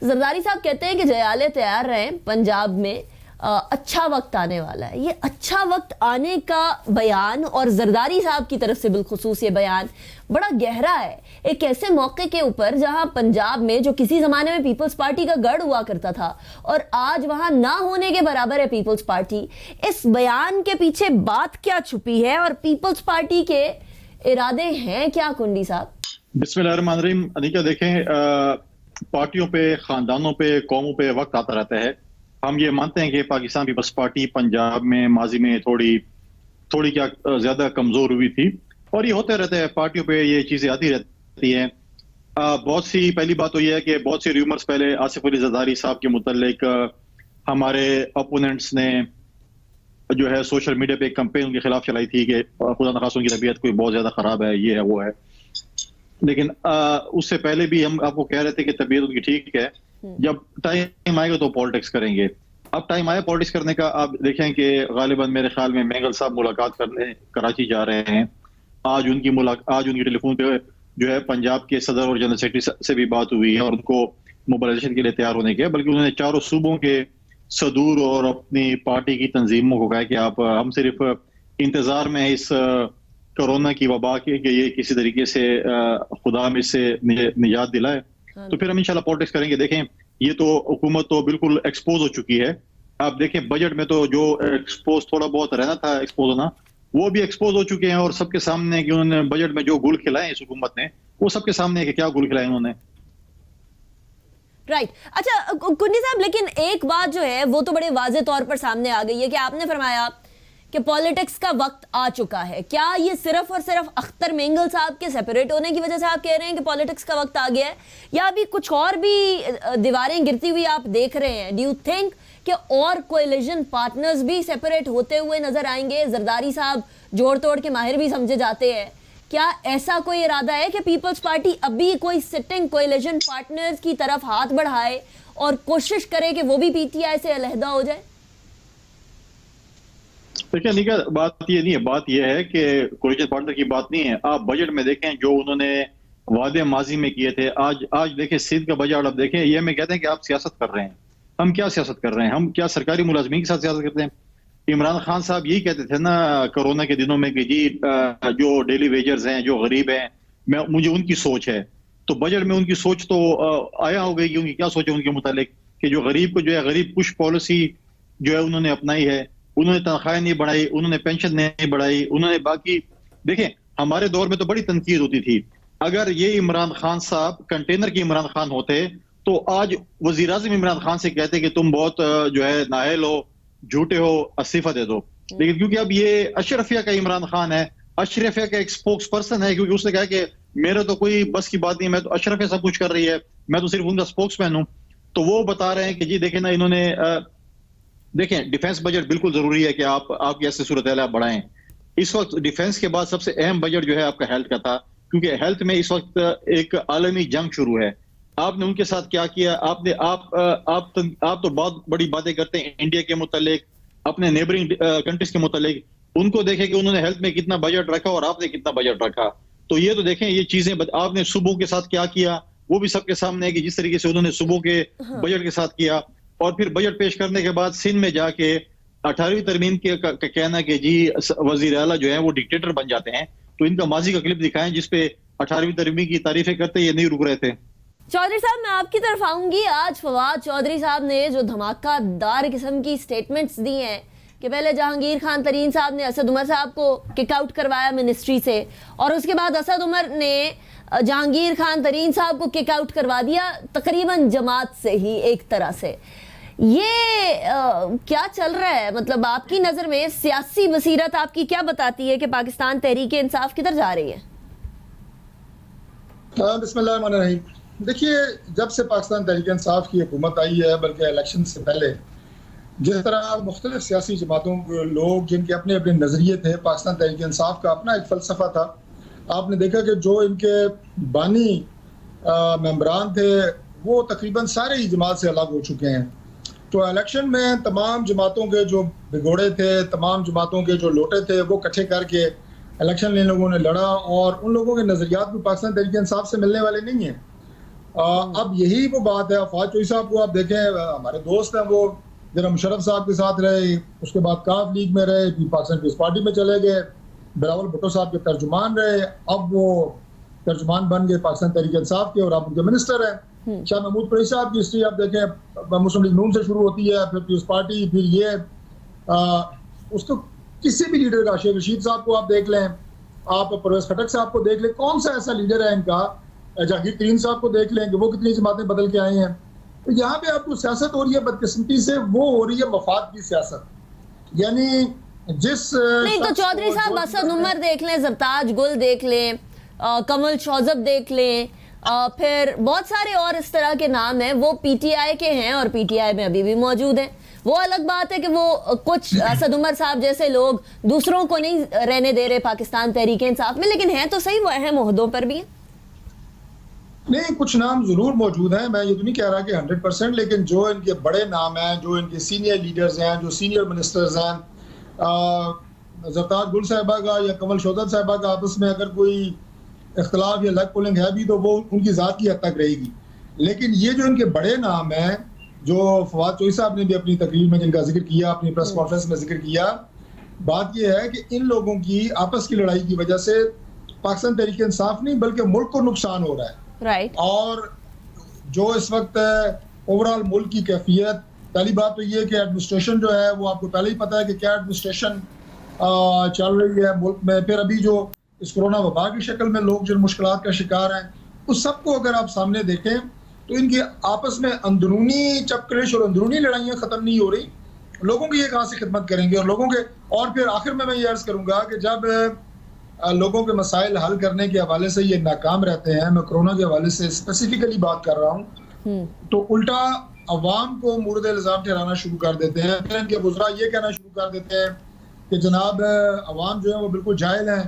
زرداری صاحب کہتے ہیں کہ جیالے تیار رہیں، پنجاب میں اچھا وقت آنے والا ہے. یہ اچھا وقت آنے کا بیان اور زرداری صاحب کی طرف سے بالخصوص یہ بیان بڑا گہرا ہے ایک ایسے موقع کے اوپر جہاں پنجاب میں جو کسی زمانے میں پیپلز پارٹی کا گڑھ ہوا کرتا تھا اور آج وہاں نہ ہونے کے برابر ہے پیپلز پارٹی. اس بیان کے پیچھے بات کیا چھپی ہے اور پیپلز پارٹی کے ارادے ہیں کیا کنڈی صاحب؟ بسم اللہ الرحمن الرحیم. انیکا دیکھیں، پارٹیوں پہ، خاندانوں پہ، قوموں پہ وقت آتا رہتا ہے. ہم یہ مانتے ہیں کہ پاکستان پیپلز پارٹی پنجاب میں ماضی میں تھوڑی کیا زیادہ کمزور ہوئی تھی، اور یہ ہوتے رہتا ہے، پارٹیوں پہ یہ چیزیں آتی رہتی ہیں. بہت سی، پہلی بات تو یہ ہے کہ بہت سی ریومرز پہلے آصف علی زرداری صاحب کے متعلق ہمارے اپوننٹس نے جو ہے سوشل میڈیا پہ ایک کمپین ان کے خلاف چلائی تھی کہ خدا نخواستہ ان کی طبیعت کوئی بہت زیادہ خراب ہے، یہ ہے وہ ہے. لیکن اس سے پہلے بھی ہم آپ کو کہہ رہے تھے کہ طبیعت ان کی ٹھیک ہے، جب ٹائم آئے گا تو پالیٹکس کریں گے. اب ٹائم آیا پالیٹکس کرنے کا. آپ دیکھیں کہ غالباً میرے خیال میں مینگل صاحب ملاقات کرنے کراچی جا رہے ہیں. آج ان کی ٹیلی فون پہ جو ہے پنجاب کے صدر اور جنرل سیکرٹری سے بھی بات ہوئی ہے اور ان کو موبلائزیشن کے لیے تیار ہونے کے، بلکہ انہوں نے چاروں صوبوں کے صدور اور اپنی پارٹی کی تنظیموں کو کہا کہ آپ ہم صرف انتظار میں اس کورونا کی وبا کے کہ یہ کسی طریقے سے خدا ہم اس سے نجات دلائے، تو پھر ہم انشاءاللہ پالیٹکس کریں گے. دیکھیں یہ تو حکومت تو بالکل ایکسپوز ہو چکی ہے. آپ دیکھیں بجٹ میں تو جو ایکسپوز تھوڑا بہت رہنا تھا ایکسپوز ہونا، وہ بھی ایکسپوز ہو چکے ہیں، اور سب کے سامنے کہ انہوں نے بجٹ میں جو گل کھلائے اس حکومت نے، وہ سب کے سامنے ہے کہ کیا گل کھلائے انہوں نے. رائٹ. اچھا کنڈی صاحب، لیکن ایک بات جو ہے وہ تو بڑے واضح طور پر سامنے آ گئی ہے کہ آپ نے فرمایا کہ پالیٹکس کا وقت آ چکا ہے. کیا یہ صرف اور صرف اختر مینگل صاحب کے سیپریٹ ہونے کی وجہ سے آپ کہہ رہے ہیں کہ پالیٹکس کا وقت آ گیا ہے، یا ابھی کچھ اور بھی دیواریں گرتی ہوئی آپ دیکھ رہے ہیں؟ ڈو یو تھنک کہ اور کولیجن پارٹنرز بھی سیپریٹ ہوتے ہوئے نظر آئیں گے؟ زرداری صاحب جوڑ توڑ کے ماہر بھی سمجھے جاتے ہیں. کیا ایسا کوئی ارادہ ہے کہ پیپلز پارٹی ابھی کوئی سٹنگ کولیجن پارٹنرز کی طرف ہاتھ بڑھائے اور کوشش کرے کہ وہ بھی پی ٹی آئی سے علیحدہ ہو جائے؟ دیکھیں نیکا، بات یہ نہیں ہے، بات یہ ہے کہ کولیجن پارٹنر کی بات نہیں ہے. آپ بجٹ میں دیکھیں جو انہوں نے وعدے ماضی میں کیے تھے، آج دیکھیں سندھ کا بجٹ آپ دیکھیں، یہ ہمیں کہتے ہیں کہ آپ سیاست کر رہے ہیں. ہم کیا سیاست کر رہے ہیں؟ ہم کیا سرکاری ملازمین کے ساتھ سیاست کرتے ہیں؟ عمران خان صاحب یہی کہتے تھے نا کرونا کے دنوں میں کہ جی جو ڈیلی ویجرز ہیں، جو غریب ہیں، مجھے ان کی سوچ ہے. تو بجٹ میں ان کی سوچ تو آیا ہو گئی کہ ان کی کیا سوچ ہے ان کے متعلق، کہ جو غریب کو جو ہے غریب کش پالیسی جو ہے انہوں نے اپنائی ہے. انہوں نے تنخواہیں نہیں بڑھائی، انہوں نے پینشن نہیں بڑھائی، انہوں نے باقی دیکھیں ہمارے دور میں تو بڑی تنقید ہوتی تھی. اگر یہ عمران خان صاحب کنٹینر کی عمران خان ہوتے تو آج وزیر اعظم عمران خان سے کہتے کہ تم بہت جو ہے نااہل ہو، جھوٹے ہو، استعفیٰ دے دو. لیکن کیونکہ اب یہ اشرفیہ کا عمران خان ہے، اشرفیہ کا ایک اسپوکس پرسن ہے، کیونکہ اس نے کہا کہ میرے تو کوئی بس کی بات نہیں، میں تو اشرفیہ سب کچھ کر رہی ہے، میں تو صرف ان کا اسپوکس مین ہوں. تو وہ بتا رہے ہیں کہ جی دیکھیں نا انہوں نے دیکھیں ڈیفنس بجٹ بالکل ضروری ہے کہ آپ کی ایسی صورتحال آپ بڑھائیں. اس وقت ڈیفنس کے بعد سب سے اہم بجٹ جو ہے آپ کا ہیلتھ کا تھا، کیونکہ ہیلتھ میں اس وقت ایک عالمی جنگ شروع ہے. آپ نے ان کے ساتھ کیا کیا؟ آپ تو بہت بڑی باتیں کرتے ہیں انڈیا کے متعلق، اپنے نیبرنگ کنٹریز کے متعلق. ان کو دیکھیں کہ انہوں نے ہیلتھ میں کتنا بجٹ رکھا اور آپ نے کتنا بجٹ رکھا. تو یہ تو دیکھیں یہ چیزیں آپ نے صوبوں کے ساتھ کیا کیا، وہ بھی سب کے سامنے ہے کہ جس طریقے سے انہوں نے صوبوں کے بجٹ کے ساتھ کیا. اور پھر بجٹ پیش کرنے کے بعد سندھ میں جا کے 18ویں ترمیم کا کہنا کہ جی وزیر اعلیٰ جو ہیں وہ ڈکٹیٹر بن جاتے ہیں. تو ان کا ماضی کا کلپ دکھائیں جس پہ 18ویں ترمیم کی تعریفیں کرتے یہ نہیں رک رہے تھے. چودھری صاحب میں آپ کی طرف آؤں گی. آج فواد چودھری صاحب نے جو دھماکہ دار قسم کی سٹیٹمنٹس دی ہیں کہ پہلے جہانگیر خان ترین صاحب نے اسد عمر صاحب کو کک آؤٹ کروایا منسٹری سے، اور اس کے بعد اسد عمر نے جہانگیر خان ترین صاحب کو کک آؤٹ کروا دیا تقریباً جماعت سے ہی ایک طرح سے. یہ کیا چل رہا ہے؟ مطلب آپ کی نظر میں سیاسی بصیرت آپ کی کیا بتاتی ہے کہ پاکستان تحریک انصاف کدھر جا رہی ہے؟ بسم اللہ الرحمن الرحیم. دیکھیے جب سے پاکستان تحریک انصاف کی حکومت آئی ہے، بلکہ الیکشن سے پہلے جس طرح مختلف سیاسی جماعتوں کے لوگ جن کے اپنے اپنے نظریے تھے، پاکستان تحریک انصاف کا اپنا ایک فلسفہ تھا. آپ نے دیکھا کہ جو ان کے بانی ممبران تھے وہ تقریباً سارے ہی جماعت سے الگ ہو چکے ہیں. تو الیکشن میں تمام جماعتوں کے جو بگوڑے تھے، تمام جماعتوں کے جو لوٹے تھے، وہ اکٹھے کر کے الیکشن ان لوگوں نے لڑا، اور ان لوگوں کے نظریات بھی پاکستان تحریک انصاف سے ملنے والے نہیں ہیں. اب یہی وہ بات ہے. فواد چوہدری صاحب کو آپ دیکھیں, ہمارے دوست ہیں, وہ ذرا مشرف صاحب کے ساتھ رہے, اس کے بعد کاف لیگ میں رہے, پھر پاکستان پیپلز پارٹی میں چلے گئے, بلاول بھٹو صاحب کے ترجمان رہے, اب وہ ترجمان بن گئے پاکستان تحریک انصاف کے اور اب ان کے منسٹر ہیں. شاہ محمود قریشی صاحب کی ہسٹری آپ دیکھیں, مسلم لیگ نون سے شروع ہوتی ہے, پھر پیپلز پارٹی, پھر یہ اس کو کسی بھی لیڈر کا, شیخ رشید صاحب کو آپ دیکھ لیں, آپ پرویز خٹک صاحب کو دیکھ لیں, کون سا ایسا لیڈر ہے ان کا, جہانگیر ترین صاحب کو دیکھ لیں کہ وہ کتنی باتیں بدل کے آئے ہیں. تو یہاں پہ آپ کو سیاست ہو رہی ہے بدقسمتی سے, وہ ہو رہی ہے مفاد کی سیاست. یعنی جس نہیں تو چودھری صاحب اسد عمر دیکھ لیں, زرتاج گل دیکھ لیں, کمل شوذب دیکھ لیں, پھر بہت سارے اور اس طرح کے نام ہیں, وہ پی ٹی آئی کے ہیں اور پی ٹی آئی میں ابھی بھی موجود ہیں. وہ الگ بات ہے کہ وہ کچھ اسد عمر صاحب جیسے لوگ دوسروں کو نہیں رہنے دے رہے پاکستان تحریک انصاف میں, لیکن ہیں تو صحیح وہ اہم عہدوں پر بھی ہیں. نہیں, کچھ نام ضرور موجود ہیں, میں یہ تو نہیں کہہ رہا کہ 100%, لیکن جو ان کے بڑے نام ہیں, جو ان کے سینئر لیڈرز ہیں, جو سینئر منسٹرز ہیں, زرتاج گل صاحبہ کا یا کمل شوذب صاحبہ کا آپس میں اگر کوئی اختلاف یا لیگ پولنگ ہے بھی تو وہ ان کی ذات کی حد تک رہے گی. لیکن یہ جو ان کے بڑے نام ہیں, جو فواد چوہدری صاحب نے بھی اپنی تقریر میں جن کا ذکر کیا, اپنی پریس کانفرنس میں ذکر کیا, بات یہ ہے کہ ان لوگوں کی آپس کی لڑائی کی وجہ سے پاکستان تحریک انصاف نہیں بلکہ ملک کو نقصان ہو رہا ہے. اور جو اس وقت اوورال ملک کی کیفیت, پہلی بات تو یہ کہ ایڈمنسٹریشن جو ہے وہ آپ کو پہلے ہی پتہ ہے کہ کیا ایڈمنسٹریشن چل رہی ہے ملک میں. پھر ابھی جو اس کرونا وبا کی شکل میں لوگ جن مشکلات کا شکار ہیں, اس سب کو اگر آپ سامنے دیکھیں تو ان کی آپس میں اندرونی چپکلش اور اندرونی لڑائیاں ختم نہیں ہو رہی. لوگوں کی یہ کہاں سے خدمت کریں گے, اور لوگوں کے, اور پھر آخر میں یہ عرض کروں گا کہ جب لوگوں کے مسائل حل کرنے کے حوالے سے یہ ناکام رہتے ہیں, میں کرونا کے حوالے سے اسپیسیفکلی بات کر رہا ہوں, تو الٹا عوام کو مورد الزام ٹھہرانا شروع کر دیتے ہیں. پھر ان کے وزراء یہ کہنا شروع کر دیتے ہیں کہ جناب عوام جو ہے وہ بالکل جاہل ہیں,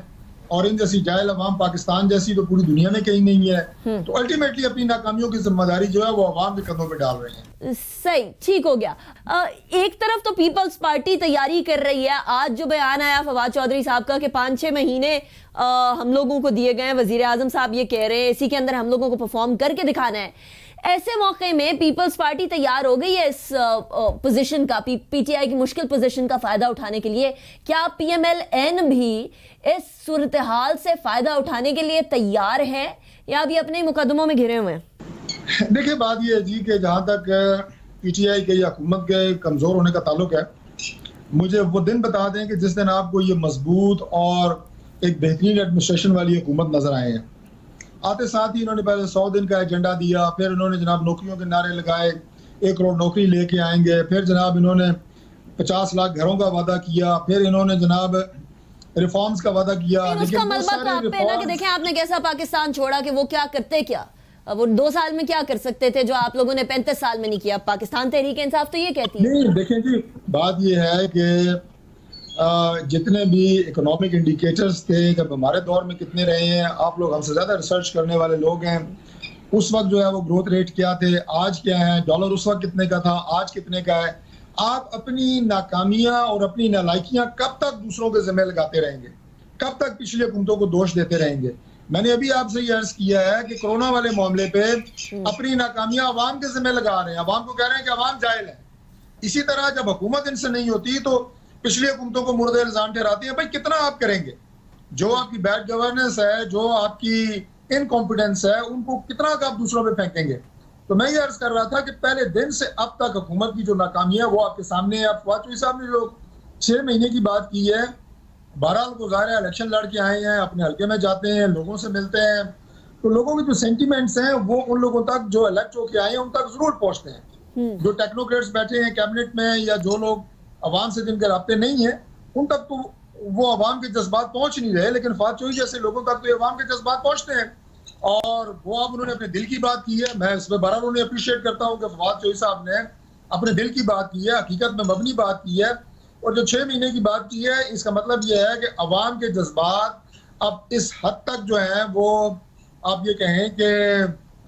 اور ان جیسی جاہل عوام پاکستان جیسی تو پوری دنیا میں کہیں نہیں ہے. تو الٹیمیٹلی اپنی ناکامیوں کی ذمہ داری جو ہے وہ عوام کے قدموں پہ ڈال رہے ہیں. صحیح, ٹھیک ہو گیا. ایک طرف تو پیپلز پارٹی تیاری کر رہی ہے, آج جو بیان آیا فواد چوہدری صاحب کا کہ 5-6 مہینے ہم لوگوں کو دیے گئے ہیں, وزیر اعظم صاحب یہ کہہ رہے ہیں اسی کے اندر ہم لوگوں کو پرفارم کر کے دکھانا ہے. ایسے موقع میں پیپلز پارٹی تیار ہو گئی ہے اس پوزیشن کا, پی ٹی آئی کی مشکل پوزیشن کا فائدہ اٹھانے کے لیے. کیا پی ایم ایل این بھی اس صورتحال سے فائدہ اٹھانے کے لیے تیار ہے یا ابھی اپنے مقدموں میں گھرے ہوئے ہیں؟ دیکھیں بات یہ ہے جی کہ جہاں تک پی ٹی آئی کے یا حکومت کے کمزور ہونے کا تعلق ہے, مجھے وہ دن بتا دیں کہ جس دن آپ کو یہ مضبوط اور ایک بہترین ایڈمنسٹریشن والی حکومت نظر آئے ہیں. آتے ساتھ ہی انہوں نے پہلے 100 دن کا ایجنڈا دیا, پھر انہوں نے جناب نوکریوں کے نعرے لگائے, 1 کروڑ نوکری لے کے آئیں گے, پھر جناب انہوں نے 50 لاکھ گھروں کا وعدہ کیا, پھر انہوں نے جناب ریفارمز کا وعدہ کیا. اس کا مطلب آپ پہ نا کہ دیکھیں آپ نے کیسا پاکستان چھوڑا کہ وہ کیا کرتے, کیا وہ 2 سال میں کیا کر سکتے تھے جو آپ لوگوں نے 35 سال میں نہیں کیا. پاکستان تحریک انصاف تو یہ کہتی ہے. نہیں دیکھیں جی, بات یہ ہے کہ جتنے بھی اکنامک انڈیکیٹرز تھے جب ہمارے دور میں کتنے رہے ہیں, آپ لوگ ہم سے زیادہ ریسرچ کرنے والے لوگ ہیں, اس وقت جو ہے وہ گروتھ ریٹ کیا تھے, آج کیا ہے, ڈالر اس وقت کتنے کا تھا, آج کتنے کا ہے. آپ اپنی ناکامیاں اور اپنی نالائکیاں کب تک دوسروں کے ذمہ لگاتے رہیں گے, کب تک پچھلی حکومتوں کو دوش دیتے رہیں گے. میں نے ابھی آپ سے یہ عرض کیا ہے کہ کرونا والے معاملے پہ اپنی ناکامیاں عوام کے ذمہ لگا رہے ہیں, عوام کو کہہ رہے ہیں کہ عوام جاہل ہے. اسی طرح جب حکومت ان سے نہیں ہوتی تو پچھلی حکومتوں کو مورد الزام ٹھہراتی ہیں. بھائی کتنا آپ کریں گے, جو آپ کی بیڈ گورننس ہے, جو آپ کی انکمپیٹنس ہے, ان کو کتنا آپ دوسروں پہ پھینکیں گے. تو میں یہ عرض کر رہا تھا کہ پہلے دن سے اب تک حکومت کی جو ناکامی ہے وہ آپ کے سامنے ہے. فواد چوہدری صاحب نے جو 6 مہینے کی بات کی ہے, بہرحال کو ظاہر ہے الیکشن لڑ کے آئے ہیں, اپنے حلقے میں جاتے ہیں, لوگوں سے ملتے ہیں, تو لوگوں کی جو سینٹیمنٹس ہیں وہ ان لوگوں تک جو الیکٹ ہو کے آئے ہیں ان تک ضرور پہنچتے ہیں. جو ٹیکنوکریٹس بیٹھے ہیں کیبنٹ میں یا جو لوگ عوام سے جن کے رابطے نہیں ہیں ان تک تو وہ عوام کے جذبات پہنچ نہیں رہے, لیکن فواد چوہدری جیسے لوگوں تک تو عوام کے جذبات پہنچتے ہیں. اور وہ اب انہوں نے اپنے دل کی بات کی ہے. میں اس میں بہرحال انہیں اپریشیٹ کرتا ہوں کہ فواد چوہدری صاحب نے اپنے دل کی بات کی ہے, حقیقت میں مبنی بات کی ہے. اور جو 6 مہینے کی بات کی ہے اس کا مطلب یہ ہے کہ عوام کے جذبات اب اس حد تک جو ہیں وہ آپ یہ کہیں کہ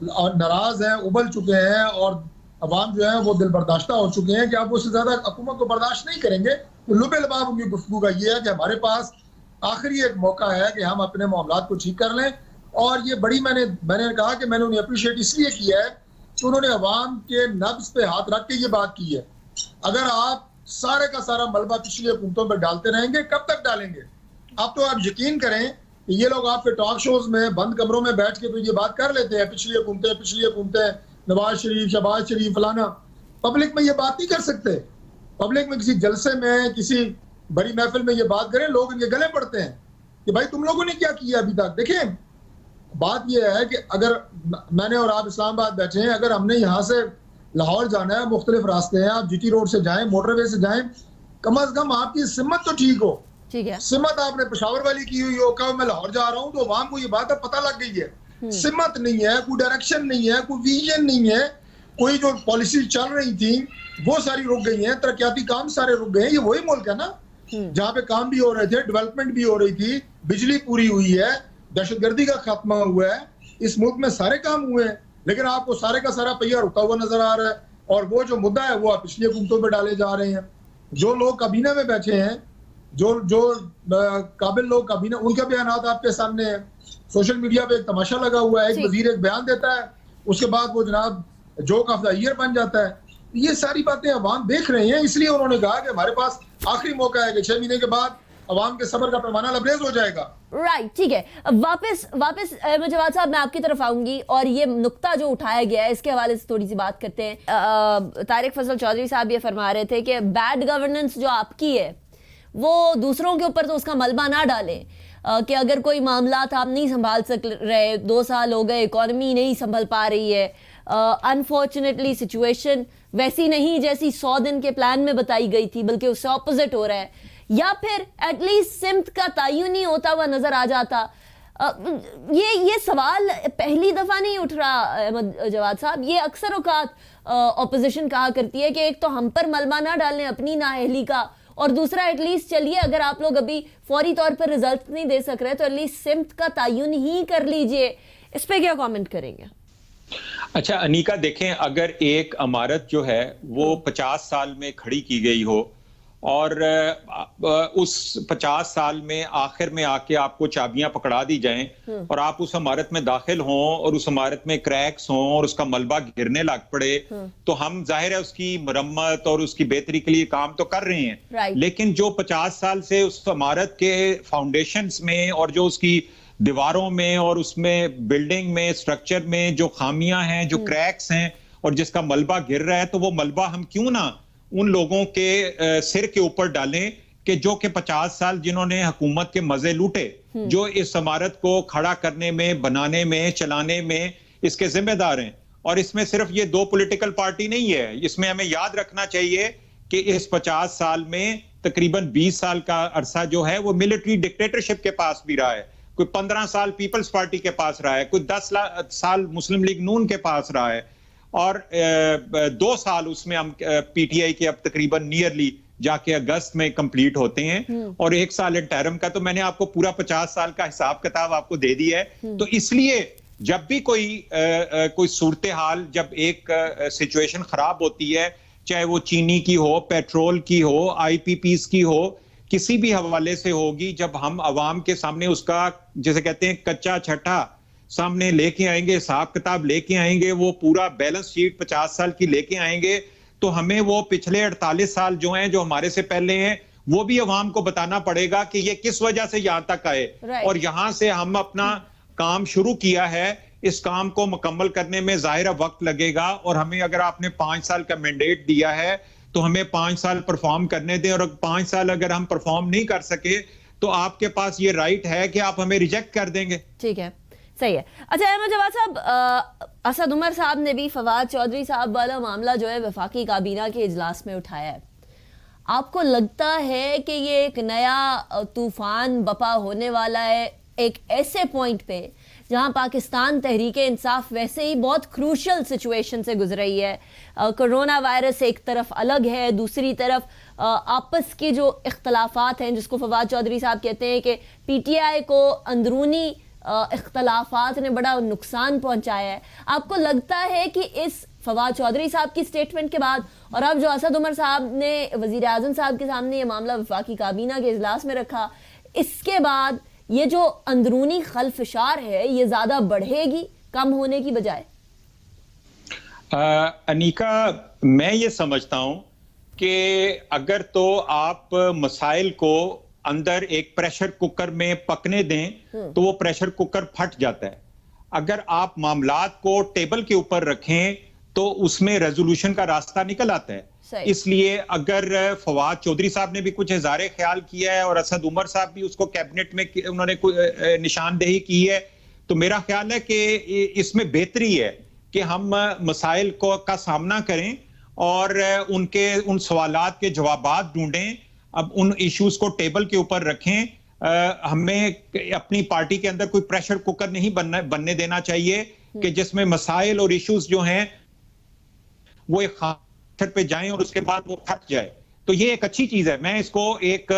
ناراض ہیں, ابل چکے ہیں, اور عوام جو ہے وہ دل برداشتہ ہو چکے ہیں کہ آپ اس سے زیادہ حکومت کو برداشت نہیں کریں گے. تو لب لباب ان کی گفتگو کا یہ ہے کہ ہمارے پاس آخری ایک موقع ہے کہ ہم اپنے معاملات کو ٹھیک کر لیں, اور یہ بڑی میں نے کہا کہ میں نے انہیں اپریشیٹ اس لیے کیا ہے کہ انہوں نے عوام کے نبض پہ ہاتھ رکھ کے یہ بات کی ہے. اگر آپ سارے کا سارا ملبہ پچھلی حکومتوں پہ ڈالتے رہیں گے کب تک ڈالیں گے؟ اب تو آپ یقین کریں کہ یہ لوگ آپ کے ٹاک شوز میں بند کمروں میں بیٹھ کے تو یہ بات کر لیتے ہیں پچھلی حکومتیں نواز شریف شہباز شریف فلانا. پبلک میں یہ بات نہیں کر سکتے. پبلک میں کسی جلسے میں کسی بڑی محفل میں یہ بات کریں لوگ ان کے گلے پڑتے ہیں کہ بھائی تم لوگوں نے کیا کیا ابھی تک. دیکھیں بات یہ ہے کہ اگر میں نے اور آپ اسلام آباد بیٹھے ہیں, اگر ہم نے یہاں سے لاہور جانا ہے, مختلف راستے ہیں, آپ جی ٹی روڈ سے جائیں, موٹر وے سے جائیں, کم از کم آپ کی سمت تو ٹھیک ہو. ٹھیک ہے, سمت آپ نے پشاور والی کی ہوئی ہو کہ میں لاہور جا رہا ہوں, تو عوام کو یہ بات اب پتہ لگ گئی ہے. سمت نہیں ہے, کوئی ڈائریکشن نہیں ہے, کوئی ویژن نہیں ہے, کوئی جو پالیسی چل رہی تھی وہ ساری رک گئی ہیں, ترقیاتی کام سارے رک گئے ہیں. یہ وہی ملک ہے نا جہاں پہ کام بھی ہو رہے تھے, ڈیولپمنٹ بھی ہو رہی تھی, بجلی پوری ہوئی ہے, دہشت گردی کا خاتمہ ہوا ہے, اس ملک میں سارے کام ہوئے ہیں. لیکن آپ کو سارے کا سارا پہیہ رکا ہوا نظر آ رہا ہے, اور وہ جو مدعا ہے وہ آپ پچھلی حکومتوں پہ ڈالے جا رہے ہیں. جو لوگ کابینہ میں بیٹھے ہیں, جو قابل لوگ کابینہ, ان کے بیانات آپ کے سامنے ہیں. سوشل میڈیا پہ ایک تماشا لگا ہوا ہے, ایک وزیر ایک بیان دیتا ہے, اس کے بعد وہ جناب جوک آف دا ایئر بن جاتا ہے. یہ ساری باتیں عوام دیکھ رہے ہیں, اس لیے انہوں نے کہا کہ ہمارے پاس آخری موقع ہے کہ 6 مہینے کے بعد عوام کے صبر کا پیمانہ لبریز ہو جائے گا. رائٹ, ٹھیک ہے. واپس جواد صاحب میں آپ کی طرف آؤں گی, اور یہ نقطہ جو اٹھایا گیا ہے اس کے حوالے سے تھوڑی سی بات کرتے ہیں. طارق فضل چودھری صاحب یہ فرما رہے تھے کہ بیڈ گورننس جو آپ کی ہے وہ دوسروں کے اوپر تو اس کا ملبہ نہ ڈالیں, کہ اگر کوئی معاملات آپ نہیں سنبھال سک رہے, 2 سال ہو گئے, اکانومی نہیں سنبھل پا رہی ہے, انفارچونیٹلی سچویشن ویسی نہیں جیسی 100 دن کے پلان میں بتائی گئی تھی, بلکہ اس سے اپوزٹ ہو رہا ہے, یا پھر ایٹ لیسٹ سمت کا تعین ہی ہوتا ہوا نظر آ جاتا. یہ سوال پہلی دفعہ نہیں اٹھ رہا احمد جواد صاحب. یہ اکثر اوقات اپوزیشن کہا کرتی ہے کہ ایک تو ہم پر ملبہ نہ ڈالیں اپنی نااہلی کا, اور دوسرا ایٹ لیسٹ چلیے اگر آپ لوگ ابھی فوری طور پر رزلٹ نہیں دے سک رہے تو ایٹ لیسٹ سمت کا تعین ہی کر لیجئے. اس پہ کیا کامنٹ کریں گے؟ اچھا انیکا, دیکھیں اگر ایک عمارت جو ہے وہ 50 سال میں کھڑی کی گئی ہو, اور اس 50 سال میں آخر میں آ کے آپ کو چابیاں پکڑا دی جائیں, اور آپ اس عمارت میں داخل ہوں اور اس عمارت میں کریکس ہوں اور اس کا ملبہ گرنے لگ پڑے, تو ہم ظاہر ہے اس کی مرمت اور اس کی بہتری کے لیے کام تو کر رہے ہیں, لیکن جو 50 سال سے اس عمارت کے فاؤنڈیشنز میں اور جو اس کی دیواروں میں اور اس میں بلڈنگ میں سٹرکچر میں جو خامیاں ہیں, جو کریکس ہیں, اور جس کا ملبہ گر رہا ہے, تو وہ ملبہ ہم کیوں نہ ان لوگوں کے سر کے اوپر ڈالیں کہ جو کہ 50 سال جنہوں نے حکومت کے مزے لوٹے, جو اس عمارت کو کھڑا کرنے میں, بنانے میں, چلانے میں اس کے ذمہ دار ہیں. اور اس میں صرف یہ 2 پولیٹیکل پارٹی نہیں ہے, اس میں ہمیں یاد رکھنا چاہیے کہ اس 50 سال میں تقریباً 20 سال کا عرصہ جو ہے وہ ملٹری ڈکٹیٹرشپ کے پاس بھی رہا ہے, کوئی 15 سال پیپلز پارٹی کے پاس رہا ہے, کوئی 10 سال مسلم لیگ نون کے پاس رہا ہے, اور 2 سال اس میں ہم پی ٹی آئی کے اب تقریباً نیئرلی جا کے اگست میں کمپلیٹ ہوتے ہیں, اور 1 سال انٹرم کا. تو میں نے آپ کو پورا 50 سال کا حساب کتاب آپ کو دے دیا ہے. تو اس لیے جب بھی کوئی صورتحال, جب ایک سچویشن خراب ہوتی ہے, چاہے وہ چینی کی ہو, پیٹرول کی ہو, آئی پی پیز کی ہو, کسی بھی حوالے سے ہوگی, جب ہم عوام کے سامنے اس کا جیسے کہتے ہیں کچا چھٹا سامنے لے کے آئیں گے, حساب کتاب لے کے آئیں گے, وہ پورا بیلنس شیٹ 50 سال کی لے کے آئیں گے, تو ہمیں وہ پچھلے 48 سال جو ہیں جو ہمارے سے پہلے ہیں وہ بھی عوام کو بتانا پڑے گا کہ یہ کس وجہ سے یہاں تک آئے, اور یہاں سے ہم اپنا کام شروع کیا ہے, اس کام کو مکمل کرنے میں ظاہر وقت لگے گا, اور ہمیں اگر آپ نے 5 سال کا مینڈیٹ دیا ہے تو ہمیں 5 سال پرفارم کرنے دیں, اور 5 سال اگر ہم پرفارم نہیں کر سکے تو آپ کے پاس یہ رائٹ ہے کہ آپ ہمیں ریجیکٹ کر دیں گے. ٹھیک ہے, صحیح ہے. اچھا احمد جواد صاحب, اسد عمر صاحب نے بھی فواد چودھری صاحب والا معاملہ جو ہے وفاقی کابینہ کے اجلاس میں اٹھایا ہے. آپ کو لگتا ہے کہ یہ ایک نیا طوفان بپا ہونے والا ہے ایک ایسے پوائنٹ پہ جہاں پاکستان تحریک انصاف ویسے ہی بہت کروشل سچویشن سے گزر رہی ہے, کرونا وائرس ایک طرف الگ ہے, دوسری طرف آپس کے جو اختلافات ہیں جس کو فواد چودھری صاحب کہتے ہیں کہ پی ٹی آئی کو اندرونی اختلافات نے بڑا نقصان پہنچایا ہے. آپ کو لگتا ہے کہ اس فواد چودھری صاحب کی سٹیٹمنٹ کے بعد اور اب جو اسد عمر صاحب نے وزیر اعظم صاحب کے سامنے یہ معاملہ وفاقی کابینہ کے اجلاس میں رکھا, اس کے بعد یہ جو اندرونی خلفشار ہے یہ زیادہ بڑھے گی کم ہونے کی بجائے؟ انیکا، میں یہ سمجھتا ہوں کہ اگر تو آپ مسائل کو اندر ایک پریشر کوکر میں پکنے دیں تو وہ پریشر کوکر پھٹ جاتا ہے. اگر آپ معاملات کو ٹیبل کے اوپر رکھیں تو اس میں ریزولوشن کا راستہ نکل آتا ہے. اس لیے اگر فواد چودھری صاحب نے بھی کچھ اظہار خیال کیا ہے اور اسد عمر صاحب بھی اس کو کیبنٹ میں انہوں نے نشاندہی کی ہے، تو میرا خیال ہے کہ اس میں بہتری ہے کہ ہم مسائل کا سامنا کریں اور ان سوالات کے جوابات ڈھونڈیں. اب ان ایشوز کو ٹیبل کے اوپر رکھیں. ہمیں اپنی پارٹی کے اندر کوئی پریشر کوکر نہیں بننے دینا چاہیے کہ جس میں مسائل اور ایشوز جو ہیں وہ ایک خاطر پہ جائیں اور اس کے بعد وہ پھٹ جائے. تو یہ ایک اچھی چیز ہے. میں اس کو ایک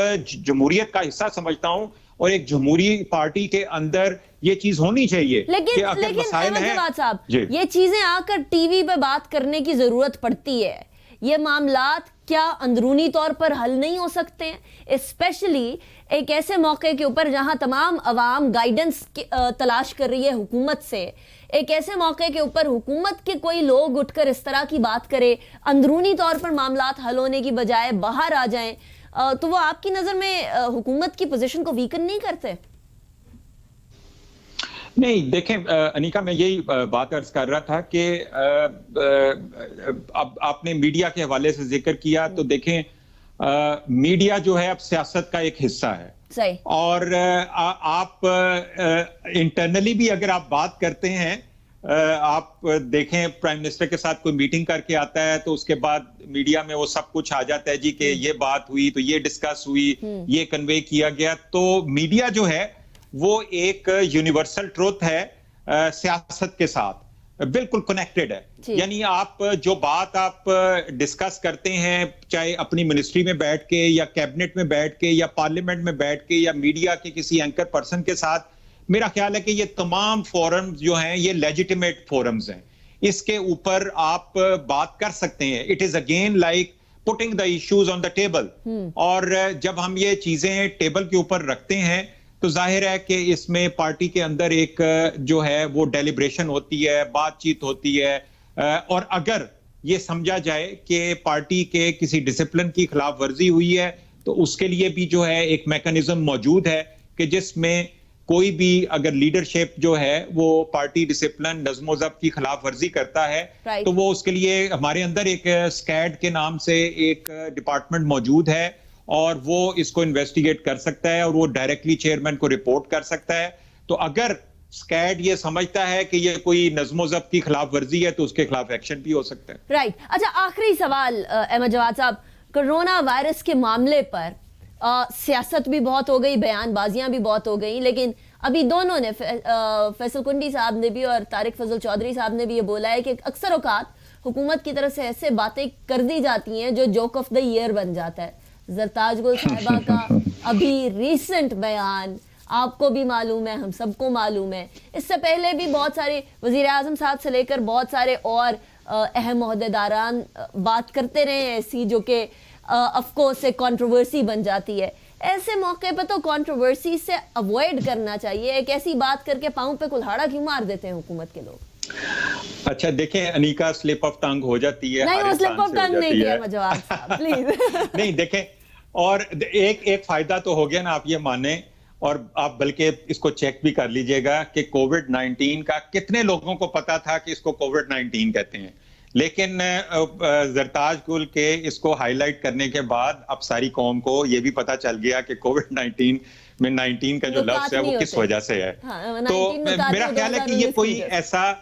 جمہوریت کا حصہ سمجھتا ہوں اور ایک جمہوری پارٹی کے اندر یہ چیز ہونی چاہیے. لیکن احمد جواد صاحب، یہ چیزیں آ کر ٹی وی پہ بات کرنے کی ضرورت پڑتی ہے. یہ معاملات کیا اندرونی طور پر حل نہیں ہو سکتے ہیں؟ اسپیشلی ایک ایسے موقع کے اوپر جہاں تمام عوام گائیڈنس تلاش کر رہی ہے حکومت سے، ایک ایسے موقع کے اوپر حکومت کے کوئی لوگ اٹھ کر اس طرح کی بات کرے، اندرونی طور پر معاملات حل ہونے کی بجائے باہر آ جائیں، تو وہ آپ کی نظر میں حکومت کی پوزیشن کو ویکن نہیں کرتے؟ نہیں، دیکھیں انیکا، میں یہی بات عرض کر رہا تھا کہ اب آپ نے میڈیا کے حوالے سے ذکر کیا تو دیکھیں میڈیا جو ہے اب سیاست کا ایک حصہ ہے. صحیح. اور آپ انٹرنلی بھی اگر آپ بات کرتے ہیں، آپ دیکھیں پرائم منسٹر کے ساتھ کوئی میٹنگ کر کے آتا ہے تو اس کے بعد میڈیا میں وہ سب کچھ آ جاتا ہے جی کہ یہ بات ہوئی تو یہ ڈسکس ہوئی، یہ کنوے کیا گیا. تو میڈیا جو ہے وہ ایک یونیورسل ٹروتھ ہے سیاست کے ساتھ، بالکل کنیکٹڈ ہے. یعنی آپ جو بات آپ ڈسکس کرتے ہیں، چاہے اپنی منسٹری میں بیٹھ کے یا کیبنٹ میں بیٹھ کے یا پارلیمنٹ میں بیٹھ کے یا میڈیا کے کسی اینکر پرسن کے ساتھ، میرا خیال ہے کہ یہ تمام فورمز جو ہیں یہ لیجیٹیمیٹ فورمز ہیں. اس کے اوپر آپ بات کر سکتے ہیں. It is again like putting the issues on the table. اور جب ہم یہ چیزیں ٹیبل کے اوپر رکھتے ہیں تو ظاہر ہے کہ اس میں پارٹی کے اندر ایک جو ہے وہ ڈیلیبریشن ہوتی ہے، بات چیت ہوتی ہے. اور اگر یہ سمجھا جائے کہ پارٹی کے کسی ڈسپلن کی خلاف ورزی ہوئی ہے تو اس کے لیے بھی جو ہے ایک میکانزم موجود ہے کہ جس میں کوئی بھی اگر لیڈرشپ جو ہے وہ پارٹی ڈسپلن، نظم و ضبط کی خلاف ورزی کرتا ہے تو وہ اس کے لیے ہمارے اندر ایک اسکیڈ کے نام سے ایک ڈپارٹمنٹ موجود ہے اور وہ اس کو انویسٹیگیٹ کر سکتا ہے اور وہ ڈائریکٹلی چیئرمین کو رپورٹ کر سکتا ہے. تو اگر اسکیڈ یہ سمجھتا ہے کہ یہ کوئی نظم و ضبط کی خلاف ورزی ہے تو اس کے خلاف ایکشن بھی ہو سکتا ہے. رائٹ. اچھا، آخری سوال احمد جواد صاحب، کرونا وائرس کے معاملے پر سیاست بھی بہت ہو گئی، بیان بازیاں بھی بہت ہو گئی، لیکن ابھی دونوں نے، فیصل کنڈی صاحب نے بھی اور طارق فضل چودھری صاحب نے بھی یہ بولا ہے کہ اکثر اوقات حکومت کی طرف سے ایسے باتیں کر دی جاتی ہیں جو جوک آف دا ایئر بن جاتا ہے. زرتاج گل صاحبہ کا ابھی ریسنٹ بیان آپ کو بھی معلوم ہے، ہم سب کو معلوم ہے. اس سے پہلے بھی بہت سارے وزیر اعظم صاحب سے لے کر بہت سارے اور اہم عہدیداران بات کرتے رہے ہیں ایسی، جو کہ آف کورس ایک کنٹروورسی بن جاتی ہے. ایسے موقع پہ تو کنٹروورسی سے اوائڈ کرنا چاہیے. ایک ایسی بات کر کے پاؤں پہ کلہاڑا کیوں مار دیتے ہیں حکومت کے لوگ؟ اچھا دیکھیں انیکا، سلپ آف ٹنگ ہو جاتی ہے. نہیں، وہ سلپ آف ٹنگ نہیں کیا جواب صاحب، پلیز. نہیں دیکھیں، اور ایک فائدہ تو ہو گیا نا، آپ یہ مانیں اور آپ بلکہ اس کو چیک بھی کر لیجئے گا کہ کووڈ-19 کا کتنے لوگوں کو پتا تھا کہ اس کو کووڈ-19 کہتے ہیں. لیکن زرتاج گل کے اس کو ہائی لائٹ کرنے کے بعد اب ساری قوم کو یہ بھی پتا چل گیا کہ کووڈ-19 میں 19 کا جو لفظ ہے وہ کس وجہ سے ہے. تو میرا خیال ہے کہ یہ کوئی ایسا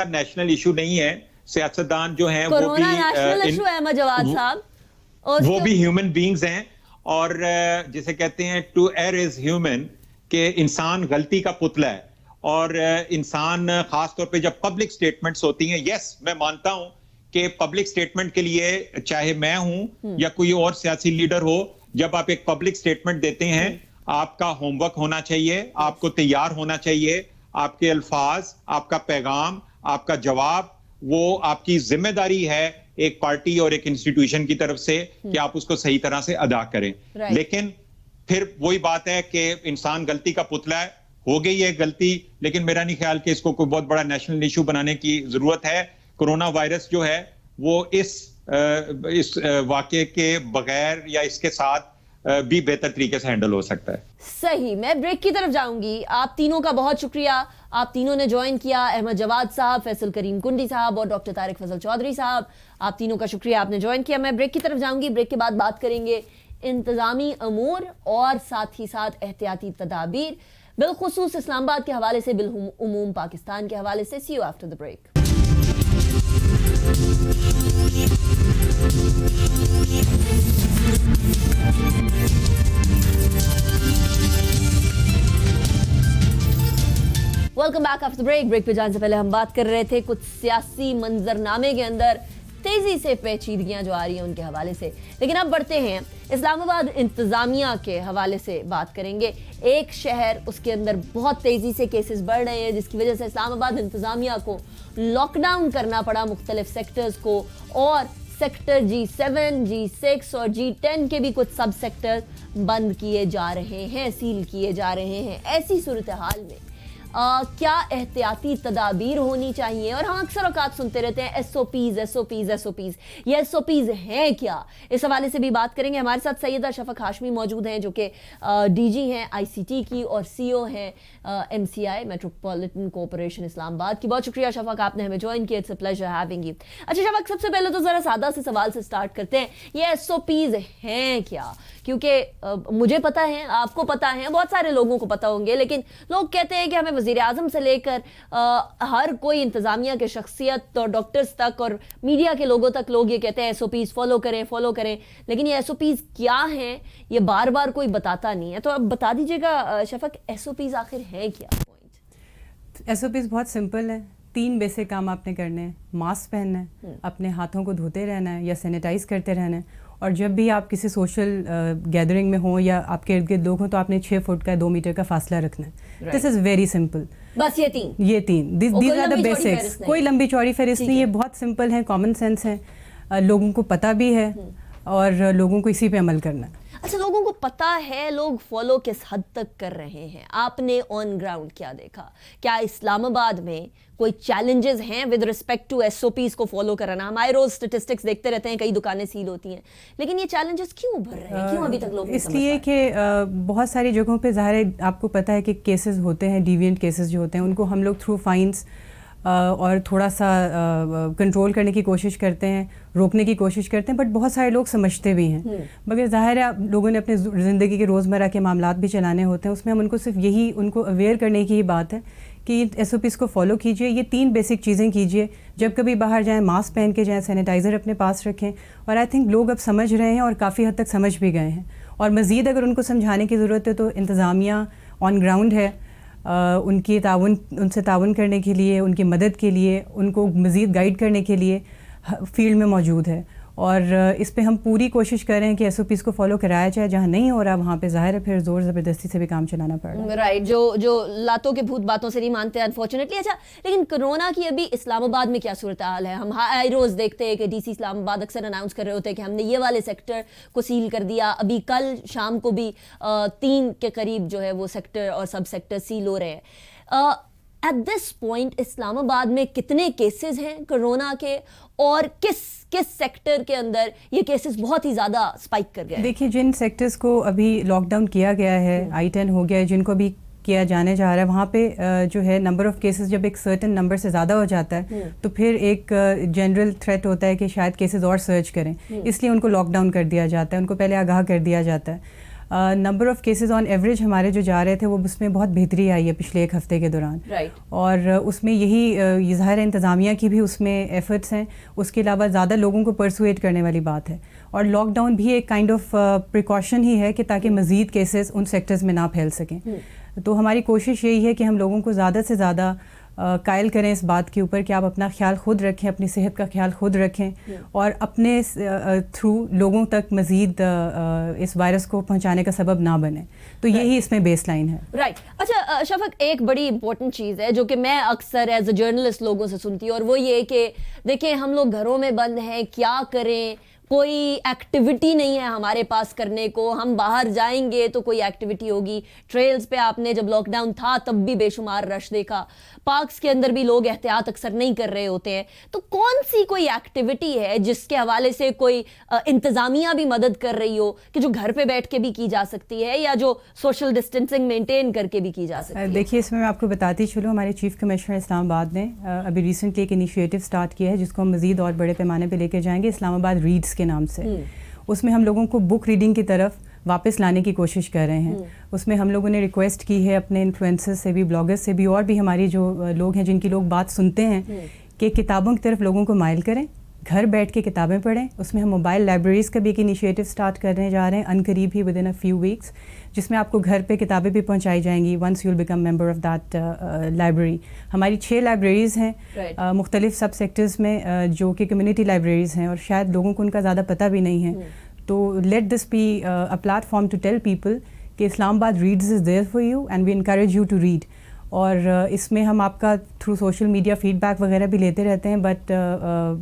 نیشنل ایشو نہیں ہے. سیاستدان جو ہیں وہ بھی نیشنل ایشو ہے احمد جواد صاحب، وہ بھی ہیومن بینگز ہیں. اور جسے کہتے ہیں ٹو ایئر از ہیومن، کہ انسان غلطی کا پتلا ہے. اور انسان خاص طور پہ جب پبلک سٹیٹمنٹس ہوتی ہیں، یس میں مانتا ہوں کہ پبلک سٹیٹمنٹ کے لیے چاہے میں ہوں یا کوئی اور سیاسی لیڈر ہو، جب آپ ایک پبلک سٹیٹمنٹ دیتے ہیں آپ کا ہوم ورک ہونا چاہیے، آپ کو تیار ہونا چاہیے. آپ کے الفاظ، آپ کا پیغام، آپ کا جواب، وہ آپ کی ذمہ داری ہے ایک پارٹی اور ایک انسٹیٹیوشن کی طرف سے کہ آپ اس کو صحیح طرح سے ادا کریں. لیکن پھر وہی بات ہے کہ انسان غلطی کا پتلا ہے, ہو گئی ہے غلطی, لیکن میرا نہیں خیال کہ اس کو کوئی بہت بڑا نیشنل ایشو بنانے کی ضرورت ہے. کرونا وائرس جو ہے وہ اس واقعے کے بغیر یا اس کے ساتھ بھی بہتر طریقے سے ہینڈل ہو سکتا ہے. صحیح. میں بریک کی طرف جاؤں گی. آپ تینوں کا بہت شکریہ, آپ تینوں نے جوائن کیا, احمد جواد صاحب, فیصل کریم کنڈی صاحب اور ڈاکٹر طارق فضل چودھری صاحب, آپ تینوں کا شکریہ, آپ نے جوائن کیا. میں بریک کی طرف جاؤں گی. بریک کے بعد بات کریں گے انتظامی امور اور ساتھ ہی ساتھ احتیاطی تدابیر, بالخصوص اسلام آباد کے حوالے سے, بالعموم پاکستان کے حوالے سے. See you after the break. Welcome back after break. Break پہ جانے سے پہلے ہم بات کر رہے تھے کچھ سیاسی منظرنامے کے اندر تیزی سے پیچیدگیاں جو آ رہی ہیں ان کے حوالے سے, لیکن اب بڑھتے ہیں اسلام آباد انتظامیہ کے حوالے سے بات کریں گے. ایک شہر, اس کے اندر بہت تیزی سے کیسز بڑھ رہے ہیں, جس کی وجہ سے اسلام آباد انتظامیہ کو لاک ڈاؤن کرنا پڑا مختلف سیکٹرز کو, اور سیکٹر G7, G6 اور G10 کے بھی کچھ سب سیکٹر بند کیے جا رہے ہیں, سیل کیے جا رہے ہیں. ایسی صورتحال میں کیا احتیاطی تدابیر ہونی چاہیے؟ اور ہم اکثر اوقات سنتے رہتے ہیں SOPs. یہ SOPs ہیں کیا؟ اس حوالے سے بھی بات کریں گے. ہمارے ساتھ سیدہ شفق ہاشمی موجود ہیں جو کہ DG ہیں ICT کی اور CO ہیں MCI میٹروپولیٹن کارپوریشن اسلام آباد کی. بہت شکریہ شفق, آپ نے ہمیں جوائن کیا. It's a pleasure having you. اچھا شفق, سب سے پہلے تو ذرا سادہ سے سوال سے سٹارٹ کرتے ہیں. یہ SOPs ہیں کیا؟ کیونکہ مجھے پتہ ہے, آپ کو پتہ ہے, بہت سارے لوگوں کو پتہ ہوں گے, لیکن لوگ کہتے ہیں کہ ہمیں وزیر اعظم سے لے کر ہر کوئی انتظامیہ کے شخصیت اور ڈاکٹرز تک اور میڈیا کے لوگوں تک لوگ یہ کہتے ہیں SOPs فالو کریں, لیکن یہ SOPs کیا ہیں یہ بار بار کوئی بتاتا نہیں ہے. تو اب بتا دیجیے گا شفق, SOPs آخر ہیں کیا؟ SOPs بہت سمپل ہے. 3 بیسک کام آپ نے کرنے ہیں. ماسک پہننا ہے, اپنے ہاتھوں کو دھوتے رہنا ہے یا سینیٹائز کرتے رہنا ہے, اور جب بھی آپ کسی سوشل گیدرنگ میں ہوں یا آپ کے ارد گرد لوگ ہوں تو آپ نے 6 فٹ کا 2 میٹر کا فاصلہ رکھنا ہے. دس از ویری سمپل. بس یہ تین دیز آر دا بیسکس. کوئی لمبی چوڑی فہرست نہیں, یہ بہت سمپل ہے, کامن سینس ہے, لوگوں کو پتہ بھی ہے اور لوگوں کو اسی پہ عمل کرنا ہے. اچھا, لوگوں کو پتہ ہے, لوگ فالو کس حد تک کر رہے ہیں؟ آپ نے آن گراؤنڈ کیا دیکھا؟ کیا اسلام آباد میں کوئی چیلنجز ہیں ود رسپیکٹ ٹو SOPs کو فالو کرانا؟ ہمارے روز اسٹیٹسٹکس دیکھتے رہتے ہیں, کئی دکانیں سیل ہوتی ہیں, لیکن یہ چیلنجز کیوں ابھر رہے ہیں, کیوں ابھی تک لوگ؟ اس لیے کہ بہت ساری جگہوں پہ ظاہر ہے آپ کو پتہ ہے کہ کیسز ہوتے ہیں, ڈیوینٹ کیسز جو ہوتے ہیں, ان کو ہم لوگ تھرو فائنس اور تھوڑا سا کنٹرول کرنے کی کوشش کرتے ہیں, روکنے کی کوشش کرتے ہیں, بٹ بہت سارے لوگ سمجھتے بھی ہیں. مگر ظاہر ہے لوگوں نے اپنے زندگی کے روزمرہ کے معاملات بھی چلانے ہوتے ہیں, اس میں ہم ان کو صرف یہی ان کو اویئر کرنے کی ہی بات ہے کہ SOPs کو فالو کیجئے. یہ 3 بیسک چیزیں کیجئے. جب کبھی باہر جائیں ماسک پہن کے جائیں, سینیٹائزر اپنے پاس رکھیں, اور آئی تھنک لوگ اب سمجھ رہے ہیں اور کافی حد تک سمجھ بھی گئے ہیں. اور مزید اگر ان کو سمجھانے کی ضرورت ہے تو انتظامیہ آن گراؤنڈ ہے, ان سے تعاون کرنے کے لیے, ان کی مدد کے لیے, ان کو مزید گائیڈ کرنے کے لیے فیلڈ میں موجود ہے. اور اس پہ ہم پوری کوشش کر رہے ہیں کہ SOPs کو فالو کرایا جائے. جہاں نہیں ہو رہا وہاں پہ ظاہر ہے پھر زور زبردستی سے بھی کام چلانا پڑ رہا ہے. رائٹ, جو لاتوں کے بھوت باتوں سے نہیں مانتے انفارچونیٹلی. اچھا, لیکن کرونا کی ابھی اسلام آباد میں کیا صورتحال ہے؟ ہم ہائی روز دیکھتے ہیں کہ DC اسلام آباد اکثر اناؤنس کر رہے ہوتے ہیں کہ ہم نے یہ والے سیکٹر کو سیل کر دیا. ابھی کل شام کو بھی 3 کے قریب جو ہے وہ سیکٹر اور سب سیکٹر سیل ہو رہے ہیں. ایٹ دس پوائنٹ اسلام آباد میں کتنے کیسز ہیں کرونا کے, اور کس سیکٹر کے اندر یہ کیسز بہت ہی زیادہ اسپائک کر گئے؟ دیکھیے, جن سیکٹرز کو ابھی لاک ڈاؤن کیا گیا ہے, I-10 ہو گیا ہے, جن کو بھی کیا جانے جا رہا ہے, وہاں پہ جو ہے نمبر آف کیسز جب ایک سرٹن نمبر سے زیادہ ہو جاتا ہے تو پھر ایک جنرل تھریٹ ہوتا ہے کہ شاید کیسز اور سرچ کریں, اس لیے ان کو لاک ڈاؤن کر دیا جاتا ہے, ان کو پہلے آگاہ کر دیا جاتا ہے. Number of cases on average ہمارے جو جا رہے تھے وہ اس میں بہت بہتری آئی ہے پچھلے 1 ہفتے کے دوران. اور اس میں یہی ظاہر انتظامیہ کی بھی اس میں ایفرٹس ہیں. اس کے علاوہ زیادہ لوگوں کو پرسویٹ کرنے والی بات ہے, اور لاک ڈاؤن بھی ایک کائنڈ آف پریکاشن ہی ہے کہ تاکہ مزید کیسز ان سیکٹرز میں نہ پھیل سکیں. تو ہماری کوشش یہی ہے کہ ہم لوگوں کو زیادہ سے زیادہ قائل کریں اس بات کے اوپر کہ آپ اپنا خیال خود رکھیں, اپنی صحت کا خیال خود رکھیں, اور اپنے تھرو لوگوں تک مزید اس وائرس کو پہنچانے کا سبب نہ بنیں. تو یہی اس میں بیس لائن ہے. رائٹ. اچھا شفق, ایک بڑی امپورٹنٹ چیز ہے جو کہ میں اکثر ایز اے جرنلسٹ لوگوں سے سنتی ہوں, اور وہ یہ کہ دیکھیں ہم لوگ گھروں میں بند ہیں, کیا کریں, کوئی ایکٹیویٹی نہیں ہے ہمارے پاس کرنے کو, ہم باہر جائیں گے تو کوئی ایکٹیویٹی ہوگی. ٹریلز پہ آپ نے جب لاک ڈاؤن تھا تب بھی بے شمار رش دیکھا, پارکس کے اندر بھی لوگ احتیاط اکثر نہیں کر رہے ہوتے ہیں. تو کون سی کوئی ایکٹیویٹی ہے جس کے حوالے سے کوئی انتظامیہ بھی مدد کر رہی ہو کہ جو گھر پہ بیٹھ کے بھی کی جا سکتی ہے یا جو سوشل ڈسٹینسنگ مینٹین کر کے بھی کی جا سکتی ہے؟ دیکھیے اس میں آپ کو بتاتی چلوں, ہمارے چیف کمشنر اسلام آباد نے ابھی ریسنٹلی ایک انیشیٹو اسٹارٹ کیا ہے جس کو ہم مزید اور بڑے پیمانے پہ لے کے جائیں گے, اسلام آباد ریڈز کے نام سے. اس میں ہم لوگوں کو بک ریڈنگ کی طرف واپس لانے کی کوشش کر رہے ہیں. اس میں ہم لوگوں نے ریکویسٹ کی ہے اپنے انفلوئنسر سے بھی, بلاگرز سے بھی, اور بھی ہماری جو لوگ ہیں جن کی لوگ بات سنتے ہیں, کہ کتابوں کی طرف لوگوں کو مائل کریں, گھر بیٹھ کے کتابیں پڑھیں. اس میں ہم موبائل لائبریریز کا بھی ایک انیشیٹو اسٹارٹ کرنے جا رہے ہیں ان قریب ہی, with in a few weeks, جس میں آپ کو گھر پہ کتابیں بھی پہنچائی جائیں گی once you will become member of that library. ہماری 6 لائبریریز ہیں مختلف سب سیکٹرز میں جو کہ کمیونٹی لائبریریز ہیں, اور شاید لوگوں کو ان کا زیادہ پتہ بھی نہیں ہے. تو let this be a platform to tell people کہ Islamabad reads is there for you and we encourage you to read. اور اس میں ہم آپ کا through social media feedback وغیرہ بھی لیتے رہتے ہیں, بٹ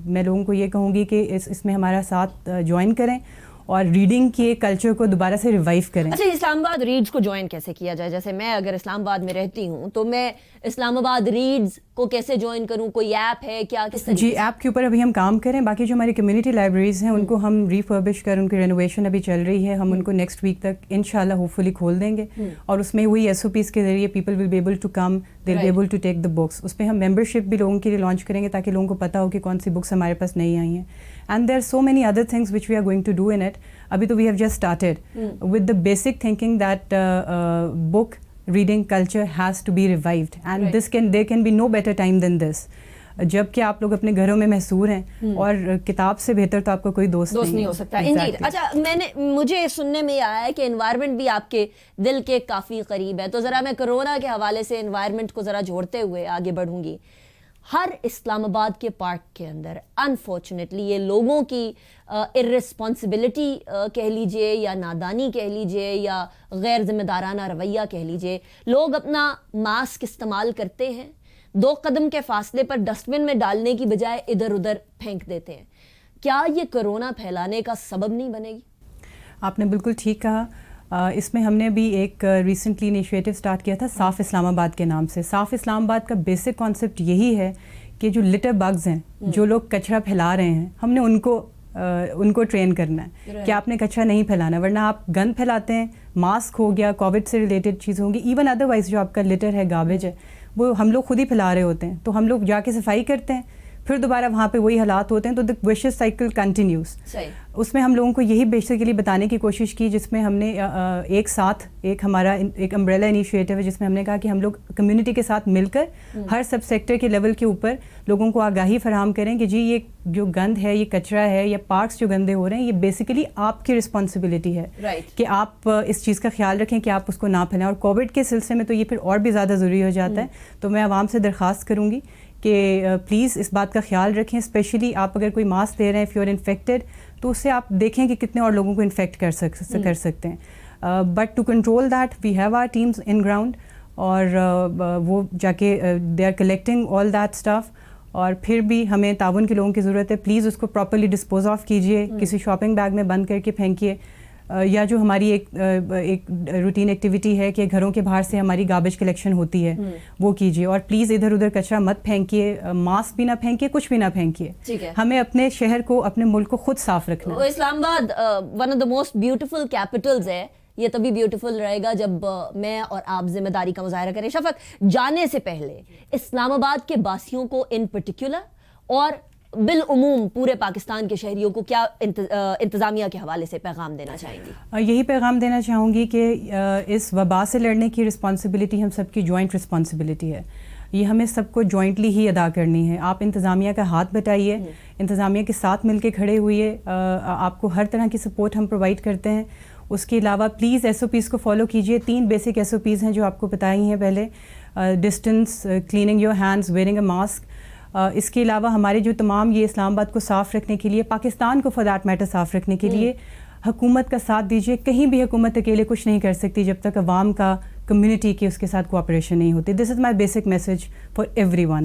میں لوگوں کو یہ کہوں گی کہ اس میں ہمارا ساتھ جوائن کریں اور ریڈنگ کے کلچر کو دوبارہ سے ریوائیو کریں. اچھا, اسلام آباد ریڈز کو جوائن کیسے کیا جائے؟ جیسے میں اگر اسلام آباد میں رہتی ہوں تو میں اسلام آباد ریڈز کو کیسے جوائن کروں؟ کوئی ایپ ہے کیا, کس طریقے؟ جی, ایپ کے اوپر ابھی ہم کام کریں. باقی جو ہماری کمیونٹی لائبریریز ہیں ان کو ہم ریفربش کر, ان کی رینوویشن ابھی چل رہی ہے, ہم ان کو نیکسٹ ویک تک انشاءاللہ ہوپ فلی کھول دیں گے. اور اس میں وہی SOPs کے ذریعے people will be able to come, they will be able to take the books. اس پہ ہم ممبرشپ بھی لوگوں کے لیے لانچ کریں گے تاکہ لوگوں کو پتہ ہو کہ کون سی بکس ہمارے پاس نہیں آئی ہیں. And there are so many other things which we are going to do in it. Abhi to we have just started with the basic thinking that book reading culture has to be revived, and there can be no better time than this. جب کہ آپ لوگ اپنے گھروں میں محصور ہیں, اور کتاب سے بہتر تو آپ کا کوئی دوست نہیں ہو سکتا. اچھا, مجھے سننے میں آیا ہے کہ انوائرمنٹ بھی آپ کے دل کے کافی قریب ہے, تو ذرا میں کرونا کے حوالے سے انوائرمنٹ کو ذرا جوڑتے ہوئے آگے بڑھوں گی. ہر اسلام آباد کے پارک کے اندر انفارچونیٹلی یہ لوگوں کی ارسپانسبلٹی کہہ لیجئے یا نادانی کہہ لیجئے یا غیر ذمہ دارانہ رویہ کہہ لیجئے, لوگ اپنا ماسک استعمال کرتے ہیں, 2 قدم کے فاصلے پر ڈسٹ بن میں ڈالنے کی بجائے ادھر ادھر پھینک دیتے ہیں. کیا یہ کرونا پھیلانے کا سبب نہیں بنے گی؟ آپ نے بالکل ٹھیک کہا. اس میں ہم نے بھی ایک ریسنٹلی انیشیٹو اسٹارٹ کیا تھا صاف اسلام آباد کے نام سے. صاف اسلام آباد کا بیسک کانسیپٹ یہی ہے کہ جو لٹر بگز ہیں, جو لوگ کچرا پھیلا رہے ہیں, ہم نے ان کو ٹرین کرنا ہے کہ آپ نے کچرا نہیں پھیلانا, ورنہ آپ گند پھیلاتے ہیں, ماسک ہو گیا, کووڈ سے ریلیٹڈ چیزیں ہوں گی, ایون ادروائز جو آپ کا لٹر ہے, گاربیج ہے, وہ ہم لوگ خود ہی پھیلا رہے ہوتے ہیں. تو ہم لوگ جا کے صفائی کرتے ہیں, پھر دوبارہ وہاں پہ وہی حالات ہوتے ہیں, تو دا ویشیس سائیکل کنٹینیوز. اس میں ہم لوگوں کو یہی بیسیکلی بتانے کی کوشش کی, جس میں ہم نے ایک ساتھ ہمارا ایک امبریلا انیشیٹو ہے, جس میں ہم نے کہا کہ ہم لوگ کمیونٹی کے ساتھ مل کر ہر سب سیکٹر کے لیول کے اوپر لوگوں کو آگاہی فراہم کریں کہ جی یہ جو گند ہے, یہ کچرا ہے, یا پارکس جو گندے ہو رہے ہیں, یہ بیسیکلی آپ کی رسپانسبلٹی ہے کہ آپ اس چیز کا خیال رکھیں کہ آپ اس کو نہ پھیلائیں. اور کووڈ کے سلسلے میں تو یہ پھر اور بھی زیادہ ضروری ہو جاتا ہے. تو میں عوام سے درخواست کروں گی کہ پلیز اس بات کا خیال رکھیں, اسپیشلی آپ اگر کوئی ماسک دے رہے ہیں, اف یو آر انفیکٹڈ, تو اس سے آپ دیکھیں کہ کتنے اور لوگوں کو انفیکٹ کر سکتے ہیں. But to control that we have our teams in ground, اور وہ جا کے they are collecting all that stuff. اور پھر بھی ہمیں تعاون کے لوگوں کی ضرورت ہے. پلیز اس کو پراپرلی ڈسپوز آف کیجیے, کسی شاپنگ بیگ میں بند کر کے پھینکیے, یا جو ہماری ایک روٹین ایکٹیویٹی ہے کہ گھروں کے باہر سے ہماری گاربیج کلیکشن ہوتی ہے, وہ کیجیے. اور پلیز ادھر ادھر کچرا مت پھینکیے, ماسک بھی نہ پھینکیے, کچھ بھی نہ پھینکیے. ہمیں اپنے شہر کو, اپنے ملک کو خود صاف رکھنا ہے. اسلام آباد one of the most beautiful capitals ہے. یہ تبھی بیوٹیفل رہے گا جب میں اور آپ ذمہ داری کا مظاہرہ کریں. شفق, جانے سے پہلے اسلام آباد کے باسیوں کو ان پرٹیکولر اور بالعموم پورے پاکستان کے شہریوں کو کیا انتظامیہ کے حوالے سے پیغام دینا چاہیں گی؟ یہی پیغام دینا چاہوں گی کہ اس وبا سے لڑنے کی رسپانسبلٹی ہم سب کی جوائنٹ رسپانسبلٹی ہے. یہ ہمیں سب کو جوائنٹلی ہی ادا کرنی ہے. آپ انتظامیہ کا ہاتھ بٹائیے, انتظامیہ کے ساتھ مل کے کھڑے ہوئے. آپ کو ہر طرح کی سپورٹ ہم پرووائڈ کرتے ہیں. اس کے علاوہ پلیز SOPs کو فالو کیجیے. 3 بیسک SOPs ہیں جو آپ کو بتائی ہیں پہلے, distance, cleaning your hands, wearing a mask. اس کے علاوہ ہمارے جو تمام یہ اسلام آباد کو صاف رکھنے کے لیے, پاکستان کو فار دیٹ میٹر صاف رکھنے کے لیے حکومت کا ساتھ دیجیے. کہیں بھی حکومت اکیلے کچھ نہیں کر سکتی جب تک عوام کا, کمیونٹی کی اس کے ساتھ کوآپریشن نہیں ہوتی. This is my basic message for every one.